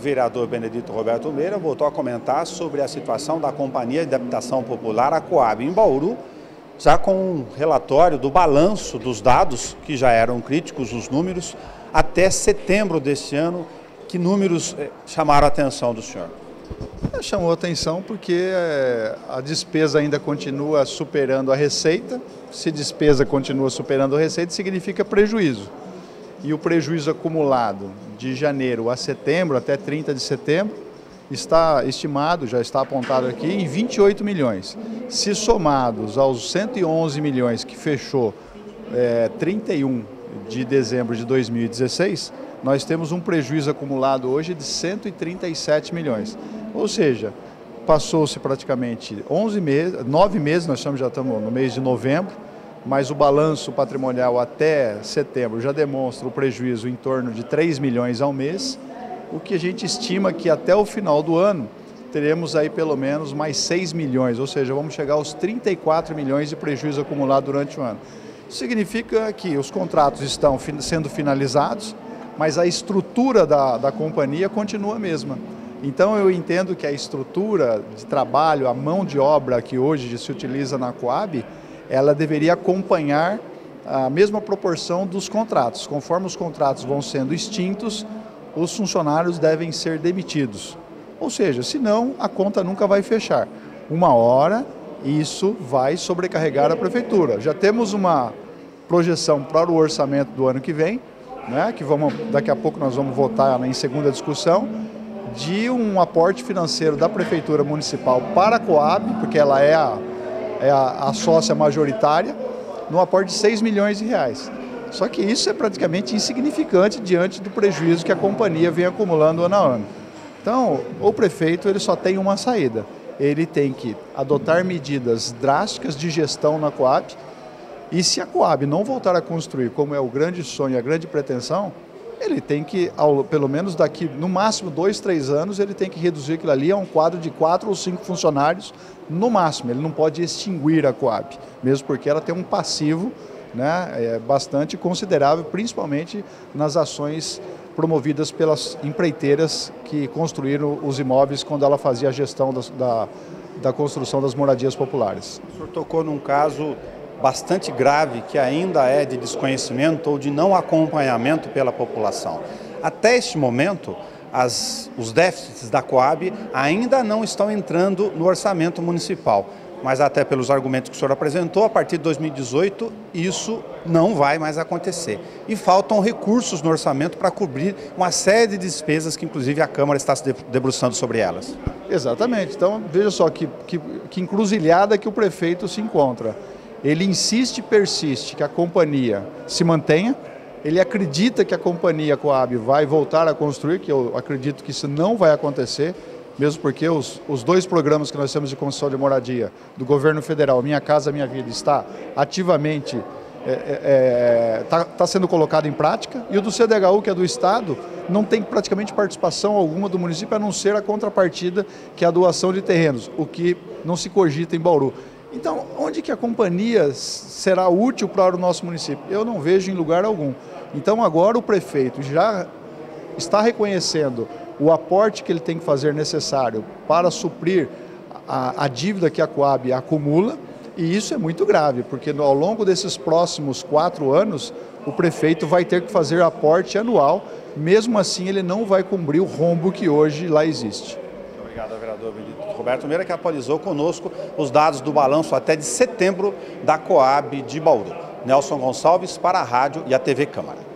vereador Benedito Roberto Meira voltou a comentar sobre a situação da Companhia de Habitação Popular, a Coab, em Bauru, já com um relatório do balanço dos dados, que já eram críticos, os números, até setembro deste ano. Que números chamaram a atenção do senhor? Chamou a atenção porque a despesa ainda continua superando a receita. Se despesa continua superando a receita, significa prejuízo. E o prejuízo acumulado de janeiro a setembro, até 30 de setembro, está estimado, já está apontado aqui, em 28 milhões. Se somados aos 111 milhões que fechou 31 de dezembro de 2016, nós temos um prejuízo acumulado hoje de 137 milhões. Ou seja, passou-se praticamente 9 meses, nós já estamos no mês de novembro, mas o balanço patrimonial até setembro já demonstra o prejuízo em torno de 3 milhões ao mês, o que a gente estima que até o final do ano teremos aí pelo menos mais 6 milhões, ou seja, vamos chegar aos 34 milhões de prejuízo acumulado durante o ano. Isso significa que os contratos estão sendo finalizados, mas a estrutura da companhia continua a mesma. Então eu entendo que a estrutura de trabalho, a mão de obra que hoje se utiliza na Coab, ela deveria acompanhar a mesma proporção dos contratos. Conforme os contratos vão sendo extintos, os funcionários devem ser demitidos. Ou seja, senão a conta nunca vai fechar. Uma hora isso vai sobrecarregar a prefeitura. Já temos uma projeção para o orçamento do ano que vem, né, que daqui a pouco nós vamos votar em segunda discussão, de um aporte financeiro da Prefeitura Municipal para a Coab, porque ela é a sócia majoritária, no aporte de 6 milhões de reais. Só que isso é praticamente insignificante diante do prejuízo que a companhia vem acumulando ano a ano. Então, o prefeito ele só tem uma saída. Ele tem que adotar medidas drásticas de gestão na Coab, e se a Coab não voltar a construir, como é o grande sonho, a grande pretensão, ele tem que, pelo menos daqui, no máximo 2, 3 anos, ele tem que reduzir aquilo ali a um quadro de 4 ou 5 funcionários, no máximo. Ele não pode extinguir a Coab, mesmo porque ela tem um passivo, né, bastante considerável, principalmente nas ações promovidas pelas empreiteiras que construíram os imóveis quando ela fazia a gestão da construção das moradias populares. O senhor tocou num caso bastante grave, que ainda é de desconhecimento ou de não acompanhamento pela população. Até este momento, os déficits da Coab ainda não estão entrando no orçamento municipal, mas até pelos argumentos que o senhor apresentou, a partir de 2018, isso não vai mais acontecer. E faltam recursos no orçamento para cobrir uma série de despesas que, inclusive, a Câmara está se debruçando sobre elas. Exatamente. Então, veja só que encruzilhada que o prefeito se encontra. Ele insiste e persiste que a companhia se mantenha, ele acredita que a companhia Coab vai voltar a construir, que eu acredito que isso não vai acontecer, mesmo porque os 2 programas que nós temos de construção de moradia do governo federal, Minha Casa Minha Vida, está ativamente tá sendo colocado em prática, e o do CDHU, que é do Estado, não tem praticamente participação alguma do município, a não ser a contrapartida, que é a doação de terrenos, o que não se cogita em Bauru. Então, onde que a companhia será útil para o nosso município? Eu não vejo em lugar algum. Então, agora o prefeito já está reconhecendo o aporte que ele tem que fazer necessário para suprir a dívida que a Coab acumula, e isso é muito grave, porque ao longo desses próximos 4 anos, o prefeito vai ter que fazer aporte anual, mesmo assim ele não vai cobrir o rombo que hoje lá existe. Obrigado, vereador Benedito Roberto Meira, que atualizou conosco os dados do balanço até de setembro da Coab de Bauru. Nelson Gonçalves para a Rádio e a TV Câmara.